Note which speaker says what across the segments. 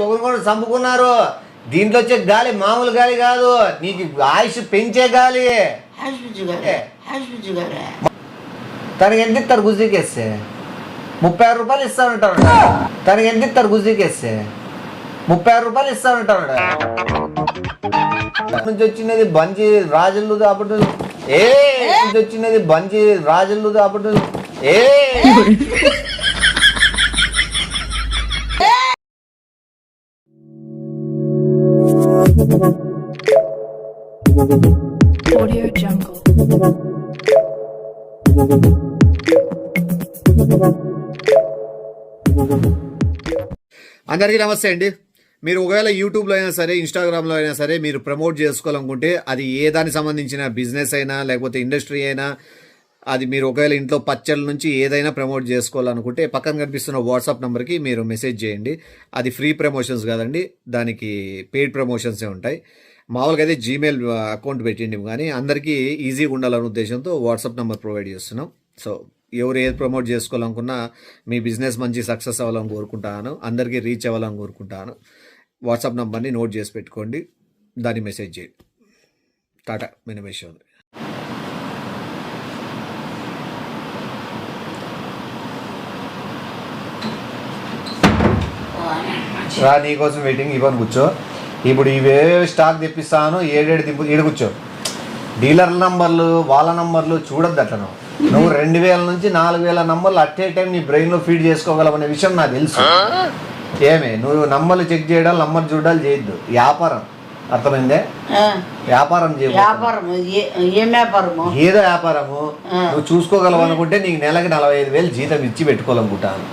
Speaker 1: ఒకరికొకరు చంపుకున్నారు. దీంట్లో వచ్చే గాలి మామూలు గాలి కాదు, నీకు ఆయుష్ పెంచే గాలి. తనకి ఎంత ఇస్తారు గుజ్జికేస్తే? 36 రూపాయలు ఇస్తానంటాడు. తనకి ఎంత ఇస్తారు గుజ్జికేస్తే? 36 రూపాయలు ఇస్తానంటాడు. నుంచి వచ్చినది బంజీ రాజులు అప్పుడు నుంచి వచ్చినది బంజీ రాజులు అప్పుడు
Speaker 2: Audio Jungle.
Speaker 1: అందరికీ నమస్తే అండి. మీరు ఒకవేళ యూట్యూబ్లో అయినా సరే, ఇన్స్టాగ్రామ్లో అయినా సరే మీరు ప్రమోట్ చేసుకోవాలనుకుంటే, అది ఏ దానికి సంబంధించిన బిజినెస్ అయినా లేకపోతే ఇండస్ట్రీ అయినా, అది మీరు ఒకవేళ ఇంట్లో పచ్చళ్ళ నుంచి ఏదైనా ప్రమోట్ చేసుకోవాలనుకుంటే పక్కన కనిపిస్తున్న వాట్సాప్ నెంబర్కి మీరు మెసేజ్ చేయండి. అది ఫ్రీ ప్రమోషన్స్ కాదండి, దానికి పెయిడ్ ప్రమోషన్సే ఉంటాయి. మామూలుగా అయితే జీమెయిల్ అకౌంట్ పెట్టిండి, కానీ అందరికీ ఈజీగా ఉండాలనే ఉద్దేశంతో వాట్సాప్ నెంబర్ ప్రొవైడ్ చేస్తున్నాం. సో ఎవరు ఏది ప్రమోట్ చేసుకోవాలనుకున్నా మీ బిజినెస్ మంచి సక్సెస్ అవ్వాలని కోరుకుంటాను, అందరికీ రీచ్ అవ్వాలని కోరుకుంటాను. వాట్సాప్ నెంబర్ని నోట్ చేసి పెట్టుకోండి, దాన్ని మెసేజ్ చేయండి. టాటా మినిమేషన్. రా, నీకోసం వెయిటింగ్. ఇవ్వని కూర్చో. ఇప్పుడు ఇవే స్టాక్ తెప్పిస్తాను, ఏడేడు తిప్పు. ఈడ కూర్చో. డీలర్ల నంబర్లు వాళ్ళ నంబర్లు చూడొద్దు అట్లా. నువ్వు 2000 నుంచి 4000 నంబర్లు అట్ ఏ టైం నీ బ్రెయిన్లో ఫీడ్ చేసుకోగలవనే విషయం నాకు తెలుసు. ఏమే నువ్వు నంబర్లు చెక్ చేయడాలు, నంబర్ చూడాలి చేయొద్దు. వ్యాపారం అర్థమైందే? వ్యాపారం చేయ ఏదో వ్యాపారము నువ్వు చూసుకోగలవు అనుకుంటే నీకు నెలకి 45,000 జీతం ఇచ్చి పెట్టుకోవాలనుకుంటాను.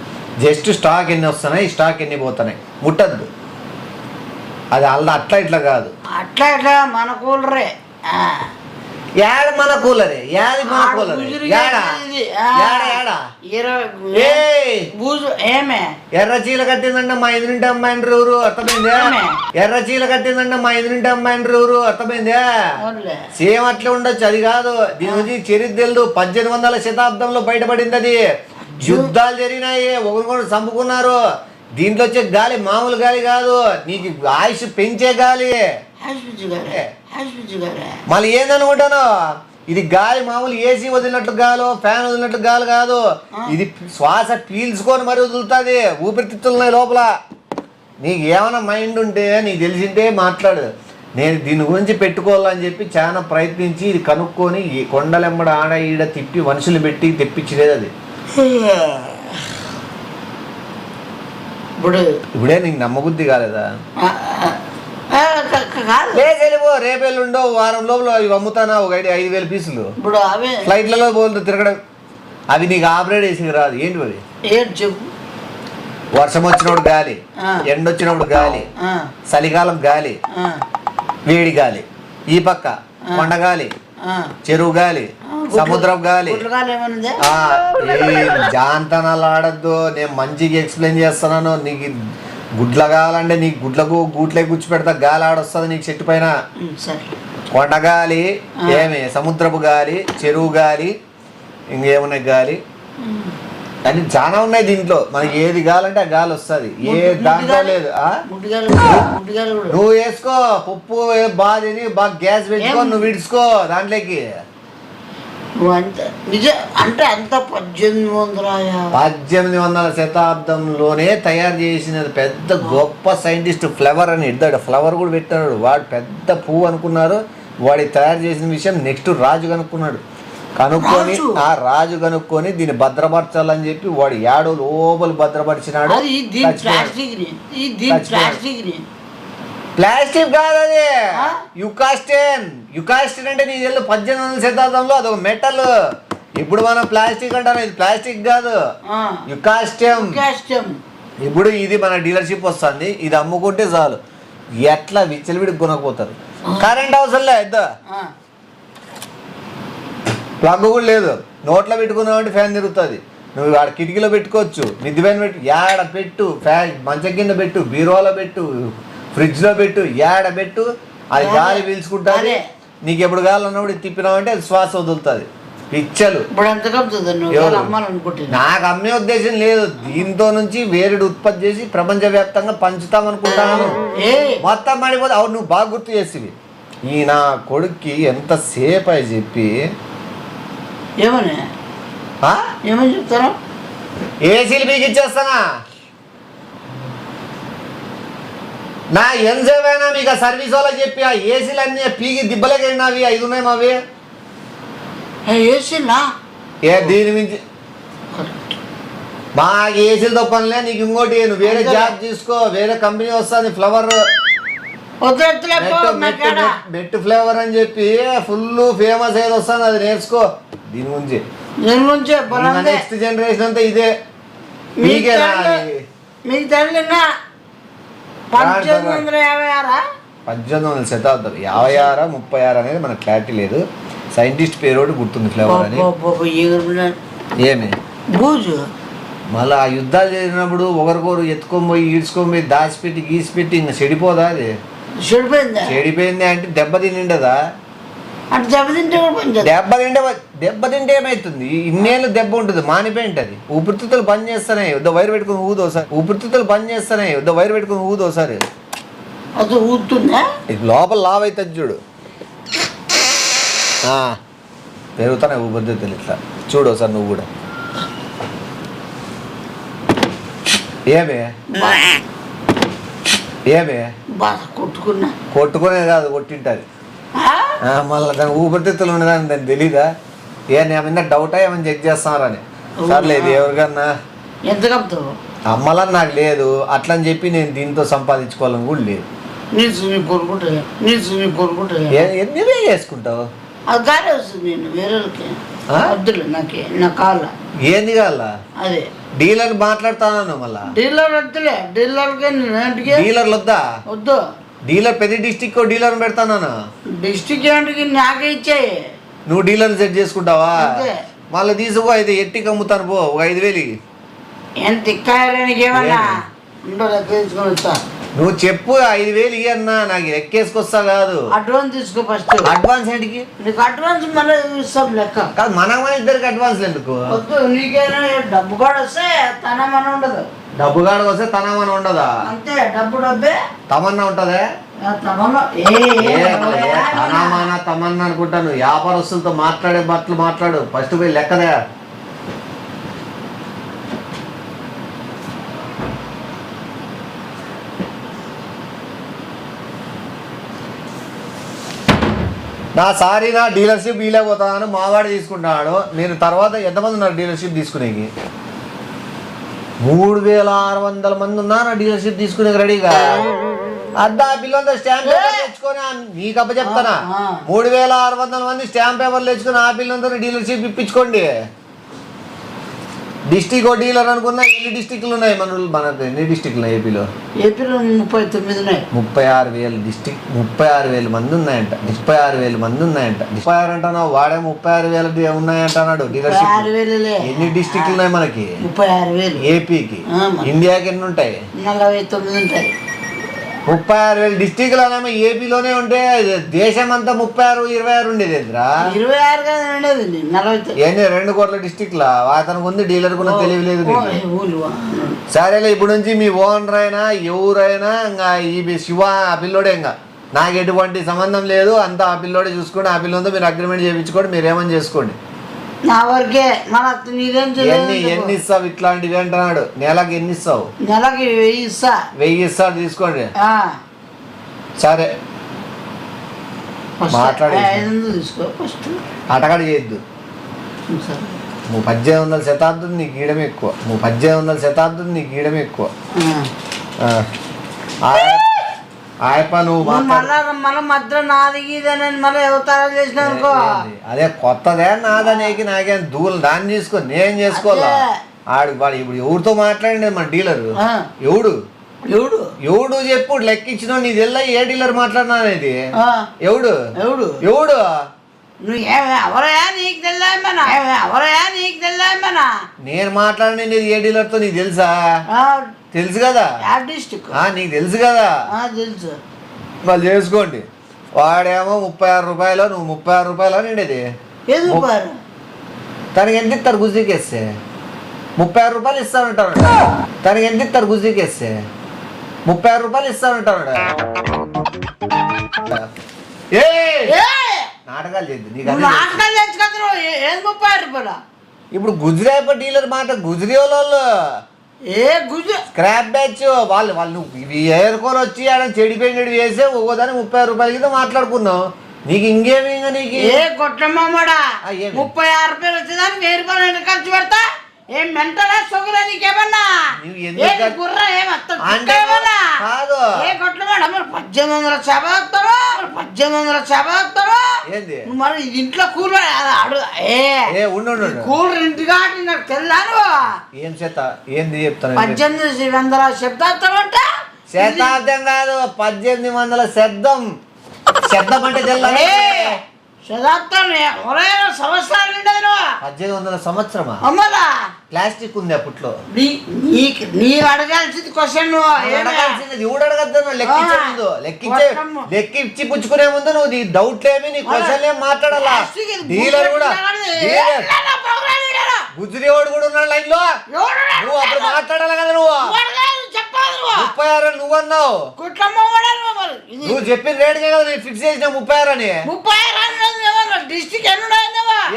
Speaker 1: జస్ట్ స్టాక్ ఎన్ని వస్తున్నాయి, స్టాక్ ఎన్ని పోతున్నాయి ముట్టద్దు. అది అలా అట్లా ఇట్లా కాదు,
Speaker 3: అట్లా ఇట్లా మన కూలరే.
Speaker 1: యాడ మన కూలరే, యాది మన కూలరే. ఎర్ర చీల కట్టిందంటే మా ఎదురింటి అమ్మాయిని ఊరు, అర్థమైందే? ఎర్ర చీల కట్టిందంటే మా ఎదురింటి అమ్మాయిని ఊరు, అర్థమైందే? సేమ్ అట్లా ఉండొచ్చు, అది కాదు. దీని గురించి చరిత్ర తెలుదు. 1800వ శతాబ్దంలో బయటపడింది అది. యుద్ధాలు జరిగినాయి, ఒకరికొకరు చంపుకున్నారు. దీంట్లో వచ్చే గాలి మామూలు గాలి కాదు, నీకు ఆయుష్ పెంచే గాలి. మళ్ళీ ఏందనుకుంటాను, ఇది గాలి మామూలు ఏసీ వదిలినట్లు గాలి, ఫ్యాన్ వదిలినట్లు గాలి కాదు. ఇది శ్వాస పీల్చుకొని మరి వదులుతుంది, ఊపిరితిత్తులున్నాయి లోపల. నీకు ఏమైనా మైండ్ ఉంటే, నీకు తెలిసింటే మాట్లాడు. నేను దీని గురించి పెట్టుకోవాలని చెప్పి చాలా ప్రయత్నించి ఇది కనుక్కొని ఈ కొండలెంబడ ఆడ ఈడ తిప్పి మనుషులు పెట్టి తెప్పించలేదు. అది ఇప్పుడే నీకు నమ్మబుద్ధి కాలేదా? లేచెళ్ళిపో, రేపెళ్ళుండో వారం లోపల అవి అమ్ముతానా ఒక 5,000 పీసులు. ఫ్లైట్లలో పోతుంది తిరగడం. అవి నీకు ఆపరేట్ చేసి రాదు. ఏంటి అవి? వర్షం వచ్చినప్పుడు గాలి, ఎండ వచ్చినప్పుడు గాలి, చలికాలం గాలి, వేడి గాలి, ఈ పక్క కొండగాలి, చెరువు గాలి, సముద్రం గాలి. జాంతనాలు ఆడద్దు, నేను మంచిగా ఎక్స్ప్లెయిన్ చేస్తున్నాను. నీకు గుడ్ల కావాలంటే నీకు గుడ్లకు గూట్లే కూర్చి పెడతా, గాలి ఆడొస్తుంది నీకు చెట్టు పైన. కొండగాలి, ఏమి సముద్రపు గాలి, చెరువు గాలి, ఇంకేమున్నాయి గాలి అని చాలా ఉన్నాయి దీంట్లో. మనకి ఏది కావాలంటే ఆ గాలి వస్తుంది, ఏ దాంట్లో లేదు. నువ్వు వేసుకో పప్పు బాధని బాగా గ్యాస్ పెట్టుకో, నువ్వు విడుచుకో దాంట్లోకి.
Speaker 3: అంటే అంత
Speaker 1: 1800వ శతాబ్దంలోనే తయారు చేసిన పెద్ద గొప్ప సైంటిస్ట్ ఫ్లవర్ అని ఇద్దాడు. ఫ్లవర్ కూడా పెట్టాడు వాడు. పెద్ద పువ్వు అనుకున్నారు, వాడి తయారు చేసిన విషయం నెక్స్ట్ రాజు కనుక్కున్నాడు. కనుక్కొని ఆ రాజు కనుక్కొని దీన్ని భద్రపరచాలని చెప్పి వాడు ఏడో లోపల భద్రపరిచినాడు. ప్లాస్టిక్ కాదు అది, యుకాస్టెన్. యుకాస్టెన్ అంటే నీకు తెలుసు 1800వ శతాబ్దంలో అదొక మెటల్. ఇప్పుడు మనం ప్లాస్టిక్ అంటాను, ఇది ప్లాస్టిక్ కాదు, యుకాస్టెన్. ఇప్పుడు ఇది మన డీలర్షిప్ వస్తుంది, ఇది అమ్ముకుంటే చాలు ఎట్లా విచ్చలవిడికి కొనకపోతారు. కరెంట్ అవసరం లేదు, ప్లగ్ కూడా లేదు, నోట్లో పెట్టుకున్నావంటే ఫ్యాన్ తిరుగుతుంది. నువ్వు ఆడ కిటికీలో పెట్టుకోవచ్చు, మిద్ది పైన పెట్టు, ఏడ పెట్టు, ఫ్యాన్ మంచం కింద పెట్టు, బీరువాలో పెట్టు, ఫ్రిడ్జ్లో పెట్టు, ఏడ పెట్టు, అది గాలి పీల్చుకుంటుంది. నీకు ఎప్పుడు కావాలన్నప్పుడు తిప్పినావంటే అది శ్వాస వదులుతుంది. పిచ్చలు.
Speaker 3: ఇప్పుడు ఎంత కలుపుతుంది నువ్వు
Speaker 1: ఎవరు?
Speaker 3: అమ్మాలనుకుంటున్నా
Speaker 1: నాకు అమ్మే ఉద్దేశం లేదు, దీంతో నుంచి వేరేడు ఉత్పత్తి చేసి ప్రపంచవ్యాప్తంగా పంచుతామనుకుంటాను.
Speaker 3: ఏ
Speaker 1: మొత్తం పడిపోతే అవును, నువ్వు బాగా గుర్తు చేసివి. ఈ నా కొడుక్కి ఎంతసేపు అని చెప్పి
Speaker 3: ఏమని
Speaker 1: ఆ?
Speaker 3: ఏమని చెప్తాను
Speaker 1: ఏసీలు పీకి ఇచ్చేస్తానా? నా ఎంతసేపైనా మీకు ఆ సర్వీస్ వాళ్ళకి చెప్పి ఆ ఏసీలు అన్నీ పీకి దిబ్బలకెళ్ళినా అవి 5 ఉన్నాయి మావి.
Speaker 3: ఏసీనా
Speaker 1: ఏ దీని మించి మా ఏసీలతో పనిలే. నీకు ఇంకోటి, నువ్వు వేరే జాబ్ తీసుకో, వేరే కంపెనీ వస్తుంది ఫ్లవర్ మెట్ ఫ్లేవర్ అని చెప్పి ఫుల్ ఫేమస్ ఏది వస్తుంది, అది నేర్చుకో. దీని గురించి నెక్స్ట్ జనరేషన్ అంతా ఇదే. మీకేనా
Speaker 3: మీకు తెలియదున్నా
Speaker 1: 1800 శతాబ్దం 56 36 అనేది మనకు క్లారిటీ లేదు. సైంటిస్ట్ పేరు ఒకటి గుర్తుంది, ఫ్లేవర్ అని. ఏమి
Speaker 3: బూజు
Speaker 1: మళ్ళీ ఆ యుద్ధాలు జరిగినప్పుడు ఒకరికొకరు ఎత్తుకొని పోయి ఈడ్చుకొని పోయి దాచిపెట్టి గీసిపెట్టి ఇంకా చెడిపోదా? అది చెడిపోయింది అంటే దెబ్బ తినిండదా?
Speaker 3: అంటే
Speaker 1: దెబ్బతింటే ఏమవుతుంది? ఇన్నేళ్ళు దెబ్బ ఉంటుంది, మానిపోయింది. అది ఊపిరితిత్తులు పని చేస్తున్నాయి, వద్ద వైరు పెట్టుకుని ఊదోసారి. ఊపిరితిత్తులు పని చేస్తున్నాయి, వద్ద వైరు పెట్టుకుని ఊదోసారి.
Speaker 3: అది ఊతుందా?
Speaker 1: లోపల లావ్ అవుతుంది చూడు, పెరుగుతున్నాయి ఊపిరితిత్తులు. ఇట్లా చూడు ఒకసారి నువ్వు కూడా. ఏమే కొట్టుకునేది కాదు, కొట్టింటది. మళ్ళీ దాని ఊపిరితిత్తులు ఉండదని దాన్ని తెలీదా? నా మీద డౌటా ఏమని చెక్ చేస్తున్నారని. సర్లేదు, ఎవరికన్నా
Speaker 3: ఎంత కలుపుతావు
Speaker 1: అమ్మలని నాకు లేదు, అట్లా అని చెప్పి నేను దీంతో సంపాదించుకోవాలని కూడా లేదు. నువ్వే చేసుకుంటావు,
Speaker 3: అది గాలి వస్తుంది. నేను వేరేకి వద్దులే, నాకే నా కాళ్ళ
Speaker 1: ఏంది కాల
Speaker 3: అదే
Speaker 1: డీలర్ మాట్లాడుతాను. మళ్ళా
Speaker 3: డీలర్ వద్దులే,
Speaker 1: డీలర్లు వద్దా?
Speaker 3: వద్దు.
Speaker 1: డీలర్ ప్రతి డిస్టిక్ డీలర్ పెడతాను.
Speaker 3: డిస్టిక్ ఏంటికి నాకే ఇచ్చాయి.
Speaker 1: నువ్వు డీలర్ సెట్ చేసుకుంటావా?
Speaker 3: అంతే.
Speaker 1: మళ్ళీ తీసుకో, అయితే ఎట్టికి అమ్ముతాను పో, ఒక 5000.
Speaker 3: ఎంత ఇక్కాయడానికి ఏమన్నా ఉండదు, తీసుకొని వస్తా.
Speaker 1: నువ్వు చెప్పు, 5000 ఇయ్యన్నా, నాకు లెక్కేసుకొస్తా కాదు.
Speaker 3: అడ్వాన్స్ తీసుకో ఫస్ట్.
Speaker 1: అడ్వాన్స్ ఏంటికి?
Speaker 3: నీకు అడ్వాన్స్ మళ్ళీ ఇస్తాం లెక్క
Speaker 1: కాదు, మన ఇద్దరికి అడ్వాన్స్ ఎందుకు?
Speaker 3: వద్దు, నీకైనా డబ్బు కూడా వస్తే తనమన ఉండదు.
Speaker 1: డబ్బు కాడకు వస్తే తనమన ఉండదా?
Speaker 3: అంతే, డబ్బే
Speaker 1: తమన్నా ఉంటదే. తమన్నా అనుకుంటాను. వ్యాపారస్తులతో మాట్లాడే మాట్లాడు, ఫస్ట్ పోయి లెక్కదే. నా డీలర్షిప్ వీలేకపోతాను, మావాడు తీసుకుంటాడు. నేను తర్వాత ఎంతమంది ఉన్నారు డీలర్షిప్ తీసుకునేకి? 3600 మంది ఉన్నారు డీలర్షిప్ తీసుకునేకి రెడీగా. అద్దా పిల్లలతో స్టాంప్ పేపర్ తెచ్చుకొని నీకు అప్ప చెప్తానా, 3600 మంది స్టాంప్ పేపర్లు తెచ్చుకొని ఆ పిల్లలతో డీలర్షిప్ ఇప్పించుకోండి. డిస్టిక్ డీలర్ అనుకున్నా ఎన్ని డిస్టిక్లు ఉన్నాయి మనకు? ఎన్ని డిస్టిక్లు ఉన్నాయి ఏపీలో?
Speaker 3: 39 ఉన్నాయి.
Speaker 1: 36,000 డిస్టిక్, 36,000 మంది ఉన్నాయంట. 36,000 మంది ఉన్నాయంట. 36 అంటున్నావు, వాడే 36,000 ఉన్నాయంటున్నాడు డీలర్షిప్. ఎన్ని డిస్టిక్లు ఉన్నాయి మనకి?
Speaker 3: 36,000
Speaker 1: ఏపీకి. ఇండియాకి ఎన్ని ఉంటాయి?
Speaker 3: 49 ఉంటాయి.
Speaker 1: 36,000 డిస్టిక్లు అనేమో ఏపీలోనే ఉంటే దేశం అంతా 36, 26 ఉండేది.
Speaker 3: 26
Speaker 1: ఏంటి 2 కోట్ల డిస్టిక్లా? అతనికి ఉంది, డీలర్ కూడా తెలియలేదు. సరేలే, ఇప్పుడు నుంచి మీ ఓనర్ అయినా ఎవరైనా ఇంకా ఈ శివ ఆ పిల్లోడే, ఇంకా నాకు ఎటువంటి సంబంధం లేదు, అంతా ఆ పిల్లోడే చూసుకోండి. ఆ పిల్లలతో మీరు అగ్రిమెంట్ చేయించుకోండి, మీరు ఏమని చేసుకోండి.
Speaker 3: నా వరకే,
Speaker 1: ఎన్ని ఇస్తావు ఇట్లాంటివి అంటున్నాడు? నెలకి ఎన్ని ఇస్తావు?
Speaker 3: నెలకి 1000 ఇస్తా.
Speaker 1: 1000 ఇస్తాడు, తీసుకోండి. సరే మాట్లాడి అటగాడు చేయొద్దు. 1800 శతాబ్దం నీకు గీయడం ఎక్కువ. 1800 శతాబ్దం నీకు గీయడం ఎక్కువ. నువ్వు
Speaker 3: మళ్ళీ మధ్య నాది గీదని మళ్ళీ ఎవతారా చేసిన అనుకో.
Speaker 1: అదే కొత్తదే నాదనేకి నాకేం దూరం, దాన్ని తీసుకొని నేను చేసుకోవాలా? వాడు ఇప్పుడు ఎవరితో మాట్లాడింది మన డీలర్? ఎవడు చెప్పు, లెక్కించిన నీ తెల్ల ఏ డీలర్ మాట్లాడినా అనేది? ఎవడు నేను మాట్లాడినది ఏ డీలర్తో నీకు తెలుసా? తెలుసు కదా, నీకు తెలుసు కదా.
Speaker 3: తెలుసు.
Speaker 1: వాళ్ళు చేసుకోండి. వాడేమో 36 రూపాయలు, నువ్వు 36 రూపాయలు నిండేది.
Speaker 4: తనకి ఎంత ఇస్తారు గుజ్జికేస్తే 36 రూపాయలు ఇస్తానంటారు. తనకి ఎంత ఇస్తారు గుజ్జికేస్తే 36 రూపాయలు ఇస్తానంటారు. నాటకాలు చేద్దు నీకు
Speaker 3: నాటకాలు తెచ్చుకుంటారు ఏది 36 రూపాయలు.
Speaker 4: ఇప్పుడు గుజరాత్ డీలర్ మాట గుజరీ వాళ్ళు
Speaker 3: ఏ గుజు
Speaker 4: స్క్రాప్ బ్యాచ్ వాళ్ళు నువ్వు ఇవి ఏరుకొని వచ్చి ఆడ చెడిపోయినవి వేసే ఒక్కోదాన్ని 36 రూపాయల కింద మాట్లాడుకున్నావు. నీకు ఇంకేమి ఇంకా నీకు
Speaker 3: ఏ కొట్టమ్మడా
Speaker 4: ఏమి?
Speaker 3: 36 రూపాయలు వచ్చేదాన్ని 1000 రూపాయలు ఖర్చు పెడతా. ఏం మెంటలా సొగురా నీకేమన్నా?
Speaker 4: నువ్వు ఎందుకు
Speaker 3: ఏ గుర్ర ఏమత్త
Speaker 4: అంటే కాదు.
Speaker 3: ఏ కొట్టమాడ మరి 1800 చేప వేస్తాడు, 1800 చేప వేస్తాడు.
Speaker 4: ఏంది
Speaker 3: మరి ఇంట్లో కూర అడు
Speaker 4: ఉండు
Speaker 3: కూర ఇంటిగా నాకు తెల్లాను.
Speaker 4: ఏం చేత ఏంది చెప్తాను
Speaker 3: 1800 శబ్దాస్తామంట.
Speaker 4: శతాబ్దం కాదు 1800 శబ్దం. శబ్దం అంటే తెల్ల
Speaker 3: శతాబ్దం సంవత్సరాలు ఉండేది.
Speaker 4: 1800 సంవత్సరమా?
Speaker 3: అమ్మలా
Speaker 4: ప్లాస్టిక్ ఉంది అప్పట్లో.
Speaker 3: నీ అడగాల్సింది క్వశ్చన్
Speaker 4: అడగాల్సింది ఎవడు అడగద్దు. లెక్కించే ముందు లెక్కించి పుచ్చుకునే ముందు నువ్వు నీ డౌట్లు ఏమి నీ క్వశ్చన్ ఏమి మాట్లాడాలా. డీలర్ కూడా గుజరీ వాడు కూడా ఉన్నాడు లైన్ లో. నువ్వు అప్పుడు మాట్లాడాలి కదా. నువ్వు 36 నువ్వు అన్నావు. నువ్వు చెప్పిన రేటుకే కదా నేను ఫిక్స్ చేసిన 36 అని.
Speaker 3: 36 డిస్ట్రిక్ట్ ఎన్ని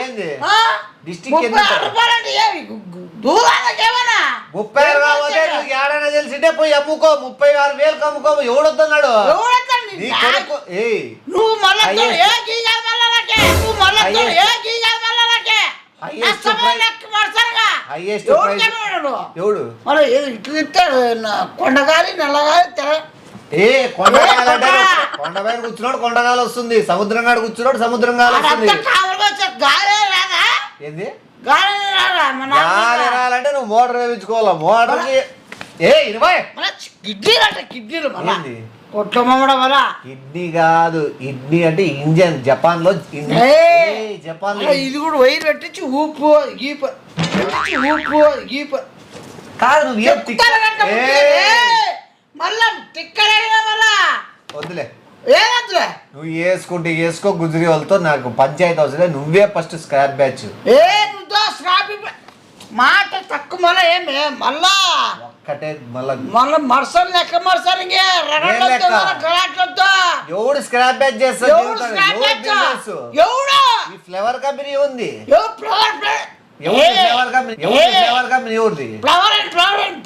Speaker 4: ఏంది డిస్ట్రిక్ట్ 36 కావాలి. నువ్వు ఏడైనా తెలిసింటే పోయి అమ్ముకో. 36,000 అమ్ముకో. ఎవడొస్తున్నాడు నీ కొడుకు?
Speaker 3: నువ్వు మళ్ళీ
Speaker 4: హైయెస్ట్ ఎవడు
Speaker 3: మరి ఇట్లు తిట్టాడు కొండగాలి నల్లగాలి.
Speaker 4: కొండపైన కూర్చున్నాడు కొండగాలి వస్తుంది. సముద్రం కాడ కూర్చున్నాడు సముద్రం గాలి వస్తుంది. ఏంది గాలి రాలంటే నువ్వు మోటార్ వేయించుకోవాలా. మోటార్
Speaker 3: కిడ్నీలు
Speaker 4: కిడ్నీ కాదు. కిడ్నీ అంటే ఇంజన్. జపాన్ లో జపాన్ లో
Speaker 3: ఇది కూడా వైర్ పెట్టించి ఊపు గీప ఊపు గీప
Speaker 4: కాదు. నువ్వు
Speaker 3: మళ్ళా తిక్కలేదా మళ్ళా
Speaker 4: వద్దులే
Speaker 3: ఏదద్దులే.
Speaker 4: నువ్వు వేసుకో గుజరీ వాళ్ళతో నాకు పంచాయతీ అవసరం. నువ్వే ఫస్ట్ స్క్రాప్ బ్యాచ్.
Speaker 3: నువ్వు స్క్రాప్ మాట తక్కువ మళ్ళా ఏమి మళ్ళా
Speaker 4: ఒక్కటే మళ్ళా
Speaker 3: మర్సలు లెక్క మర్సలు
Speaker 4: ఎవడు స్క్రాప్ బ్యాచ్ చేస్తాడు? ఈ ఫ్లేవర్ కంపెనీ ఉంది. ఫ్లేవర్ కంపెనీ ఎవరిది?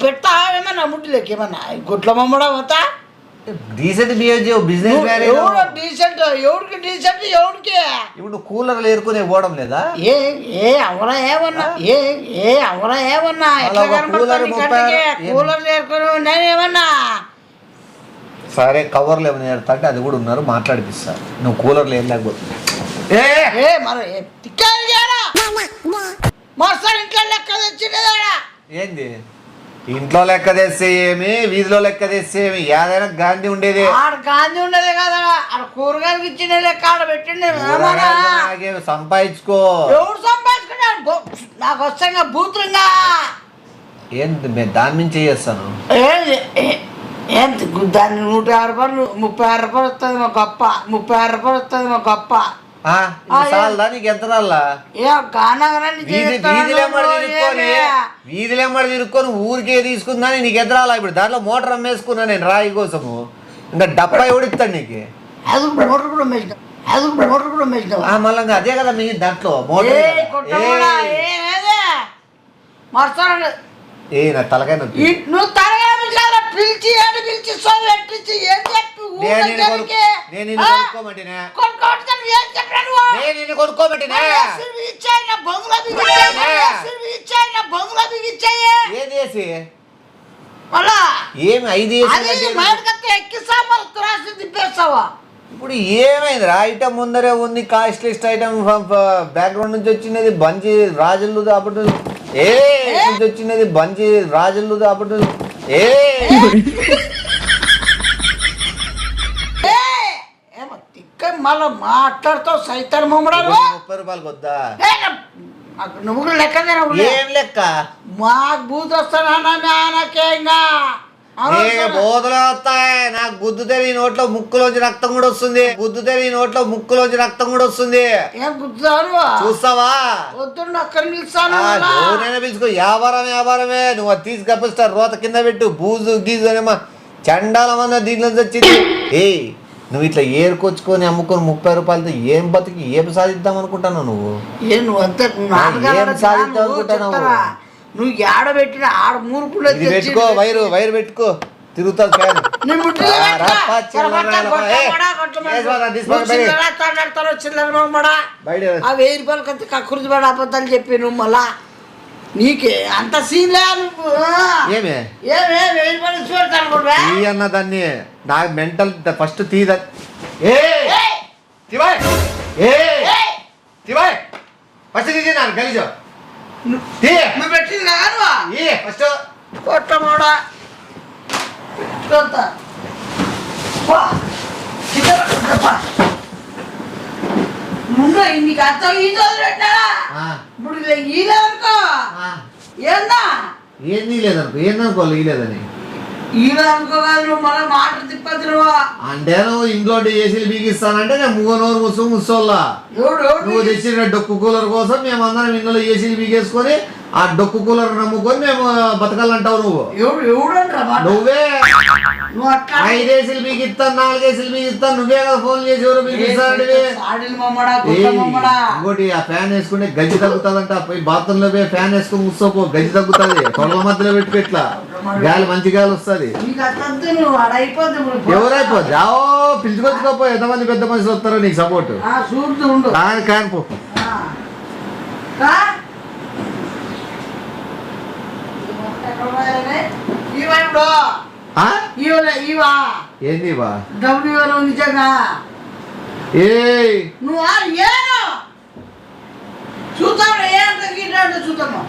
Speaker 3: పెట్టా ఏమన్నా ముడ్డులేక ఏమన్నా గుట్ల మమ్మడా పోతా
Speaker 4: డీసెంట్ బిహేవ్ చేయవు. బిజినెస్
Speaker 3: డీసెంట్ ఎవరికి డీసెంట్ ఎవరికి?
Speaker 4: ఇప్పుడు కూలర్లు ఏరుకునే పోవడం లేదా?
Speaker 3: అవరా ఏమన్నా అవరా ఏమన్నా కూలర్లు ఏరుకుని నేనేమన్నా
Speaker 4: సరే కవర్లు ఏమైనా ఏరుతాంటే అది కూడా ఉన్నారు మాట్లాడిపిస్తా. నువ్వు కూలర్లు ఏం లేకపోతే
Speaker 3: మరి మాస్టర్ ఇంట్లో లెక్క తెచ్చినదా?
Speaker 4: ఏంది ఇంట్లో లెక్క తెస్తే ఏమి వీధిలో లెక్క తెస్తే ఏమి? ఏదైనా గాంధీ ఉండేది.
Speaker 3: ఆడ గాంధీ ఉండేది కదా. ఆడ కూరగాయలకి ఇచ్చిన లెక్క ఆడ పెట్టిండే.
Speaker 4: సంపాదించుకో.
Speaker 3: ఎవడు సంపాదించుకున్నాడు? నాకు వస్తాగా బూతులుగా
Speaker 4: ఏంటి దాని నుంచి చేస్తాను.
Speaker 3: ఏంటి దాన్ని 150 రూపాయలు 36 రూపాయలు వస్తుంది మా గొప్ప. 36 రూపాయలు వస్తుంది మా గొప్ప.
Speaker 4: నీకు ఎంత రాళ్ళ? వీధిలేమ్మడి తిరుక్కొని ఊరికే తీసుకుందని నీకు ఎంత రాలా? ఇప్పుడు దాంట్లో మోటార్ అమ్మేసుకున్నా నేను రాయి కోసము. ఇంకా డబ్బా ఎవడిస్తాడు నీకు? మళ్ళీ అదే కదా మీ దాంట్లో మోటార్. నా తలకాయ
Speaker 3: నువ్వు తలగా పిలిచి
Speaker 4: ఏమి 5
Speaker 3: తిప్పేస్తావా?
Speaker 4: ఇప్పుడు ఏమైంది? ఐటమ్ ముందరే ఉంది. కాస్ట్ లిస్ట్ ఐటమ్ బ్యాక్గ్రౌండ్ నుంచి వచ్చినది బంచి రాజులు అప్పుడు వచ్చినది బంచి రాజులు అప్పుడు
Speaker 3: మళ్ళా మాట్లాడుతావు సైతాన్ మొమ్మడాలు.
Speaker 4: 30 రూపాయలకి వద్దా?
Speaker 3: నువ్వు లెక్క
Speaker 4: ఏం లెక్క?
Speaker 3: మాకు బూత్ వస్తానా నాకే ఇంకా
Speaker 4: బోధలు వస్తాయి నాకు గుద్దుతే నీ నోట్లో ముక్కులోంచి రక్తం కూడా వస్తుంది
Speaker 3: ఏం గుర్తుతావు
Speaker 4: చూస్తావా
Speaker 3: వద్దు అక్కడ నిలుస్తాను
Speaker 4: నేను పిలుచుకో వ్యాపారమే నువ్వు అది తీసుకపోతే రోత కింద పెట్టు బూజు గీజు అనేమా చండాలమన్నా దీంట్లో వచ్చింది నువ్వు ఇట్లా ఏరుకొచ్చుకొని అమ్ముకొని 30 రూపాయలతో ఏం బతికి ఏం సాధిద్దాం అనుకుంటాను నువ్వు
Speaker 3: నువ్వు అంతా
Speaker 4: ఏం సాధిద్దాం అనుకుంటాను
Speaker 3: నువ్వు ఏడబెట్టిన ఆడ మూర్ఖులు
Speaker 4: పెట్టుకో వైరు పెట్టుకో తిరుగుతుంది ఫ్యాన్
Speaker 3: ఆ 1000 రూపాయలకి కక్కుర్తి పడి అబద్ధాలు చెప్పి నువ్వు మళ్ళా నీకే అంత సీన్లే నువ్వు
Speaker 4: ఏమే
Speaker 3: 1000 రూపాయలు చూడతాను
Speaker 4: అన్న దాన్ని నాకు మెంటల్ ఫస్ట్ తీద ఫస్ట్ తీసి నాకు గలీజో
Speaker 3: నువ్వు పెట్టింది కాదు
Speaker 4: ఫస్ట్
Speaker 3: కొట్టమోడా ముందు నీకు అర్థం ఈ రోజు పెట్టారా ఇప్పుడు ఈలే అనుకో ఏందా
Speaker 4: ఏంది లేదనుకో ఏందనుకోవాలి లేదని
Speaker 3: ఈలే అనుకోవాలి మన మాట తిప్పదు
Speaker 4: అంటే నువ్వు ఇంట్లో ఏసీలు బీగిస్తానంటే నేను నోరు ముసోల్లా నువ్వు తెచ్చిన డొక్కు కూలర్ కోసం మేమందరం ఇంట్లో ఏసీలు బీగేసుకొని ఆ డొక్కు కూలర్ నమ్ముకొని మేము బతకాలంటావు నువ్వు నువ్వే 5 ఏసీలు బీగిస్తాను 4 ఏసీలు బీగిస్తాను నువ్వే కదా ఫోన్ చేసి ఎవరు బీగిస్తానంటే ఇంకోటి ఆ ఫ్యాన్ వేసుకుంటే గజ్జి తగ్గుతుందంట పోయి బాత్రూమ్ లో పోయి ఫ్యాన్ వేసుకుని ముసోపో గజ్జి తగ్గుతుంది తొడల మధ్యలో పెట్టుకో ఇట్లా గాలి మంచి గాలి వస్తుంది ఎవరైపోద్ది జావో పిలుచుకొచ్చుకోపో ఎంతమంది పెద్ద మనుషులు వస్తారో నీకు సపోర్ట్ కానిపో ఏంది
Speaker 3: నిజంగా
Speaker 4: ఏ
Speaker 3: నువ్వు చూద్దాం ఏ అంత చూద్దాము